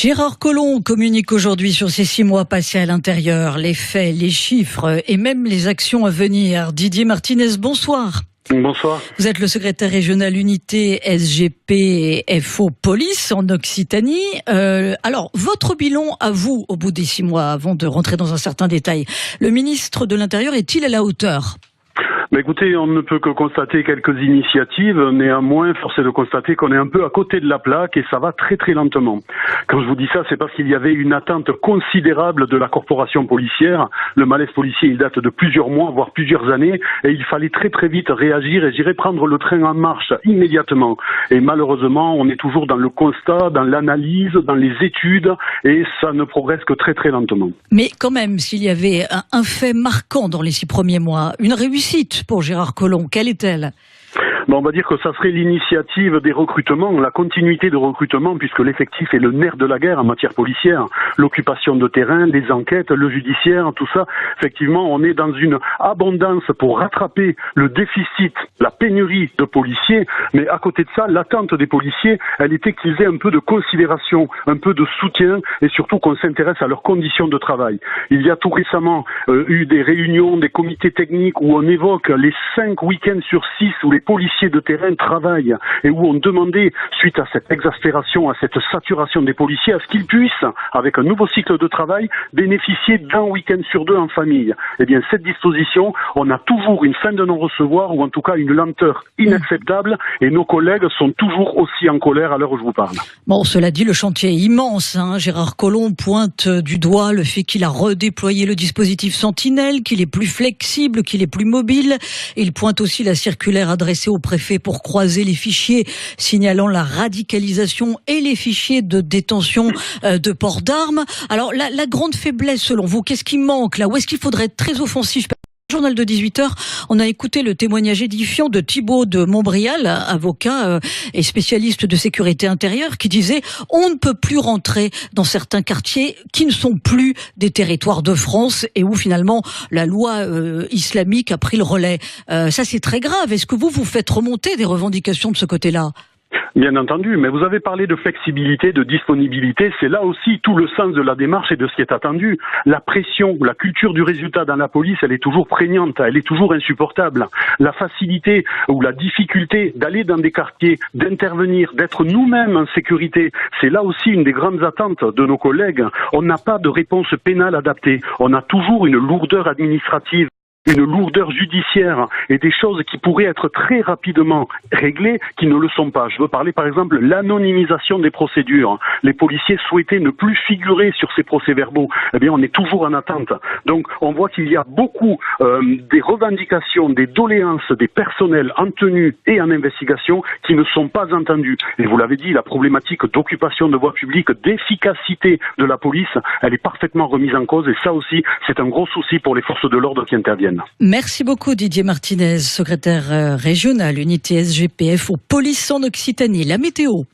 Gérard Collomb communique aujourd'hui sur ces 6 mois passés à l'intérieur, les faits, les chiffres et même les actions à venir. Didier Martinez, bonsoir. Bonsoir. Vous êtes le secrétaire régional unité SGP FO Police en Occitanie. Alors, votre bilan à vous, au bout des 6 mois, avant de rentrer dans un certain détail, le ministre de l'Intérieur est-il à la hauteur ? Écoutez, on ne peut que constater quelques initiatives. Néanmoins, force est de constater qu'on est un peu à côté de la plaque et ça va très très lentement. Quand je vous dis ça, c'est parce qu'il y avait une attente considérable de la corporation policière. Le malaise policier, il date de plusieurs mois, voire plusieurs années, et il fallait très très vite réagir et j'irais prendre le train en marche immédiatement. Et malheureusement, on est toujours dans le constat, dans l'analyse, dans les études, et ça ne progresse que très très lentement. Mais quand même, s'il y avait un fait marquant dans les 6 premiers mois, une réussite pour Gérard Collomb, quelle est-elle ? On va dire que ça serait l'initiative des recrutements, la continuité de recrutement, puisque l'effectif est le nerf de la guerre en matière policière. L'occupation de terrain, les enquêtes, le judiciaire, tout ça. Effectivement, on est dans une abondance pour rattraper le déficit, la pénurie de policiers. Mais à côté de ça, l'attente des policiers, elle était qu'ils aient un peu de considération, un peu de soutien et surtout qu'on s'intéresse à leurs conditions de travail. Il y a tout récemment eu des réunions, des comités techniques où on évoque les 5 week-ends sur 6 où les policiers de terrain travaillent et où on demandait, suite à cette exaspération, à cette saturation des policiers, à ce qu'ils puissent, avec un nouveau cycle de travail, bénéficier d'un week-end sur 2 en famille. Eh bien, cette disposition, on a toujours une fin de non-recevoir ou en tout cas une lenteur inacceptable et nos collègues sont toujours aussi en colère à l'heure où je vous parle. Bon, cela dit, le chantier est immense. Gérard Collomb pointe du doigt le fait qu'il a redéployé le dispositif Sentinelle, qu'il est plus flexible, qu'il est plus mobile. Il pointe aussi la circulaire adressée au préfet pour croiser les fichiers signalant la radicalisation et les fichiers de détention de port d'armes. Alors, la grande faiblesse, selon vous, qu'est-ce qui manque là ? Où est-ce qu'il faudrait être très offensif ? Journal de 18h, on a écouté le témoignage édifiant de Thibaut de Montbrial, avocat et spécialiste de sécurité intérieure, qui disait « On ne peut plus rentrer dans certains quartiers qui ne sont plus des territoires de France et où finalement la loi islamique a pris le relais ». Ça, c'est très grave. Est-ce que vous faites remonter des revendications de ce côté-là ? Bien entendu, mais vous avez parlé de flexibilité, de disponibilité, c'est là aussi tout le sens de la démarche et de ce qui est attendu. La pression, la culture du résultat dans la police, elle est toujours prégnante, elle est toujours insupportable. La facilité ou la difficulté d'aller dans des quartiers, d'intervenir, d'être nous-mêmes en sécurité, c'est là aussi une des grandes attentes de nos collègues. On n'a pas de réponse pénale adaptée, on a toujours une lourdeur administrative, une lourdeur judiciaire et des choses qui pourraient être très rapidement réglées qui ne le sont pas. Je veux parler par exemple de l'anonymisation des procédures. Les policiers souhaitaient ne plus figurer sur ces procès-verbaux. Eh bien, on est toujours en attente. Donc, on voit qu'il y a beaucoup des revendications, des doléances des personnels en tenue et en investigation qui ne sont pas entendues. Et vous l'avez dit, la problématique d'occupation de voies publiques, d'efficacité de la police, elle est parfaitement remise en cause et ça aussi, c'est un gros souci pour les forces de l'ordre qui interviennent. Merci beaucoup Didier Martinez, secrétaire régional unité SGPF aux polices en Occitanie. La météo.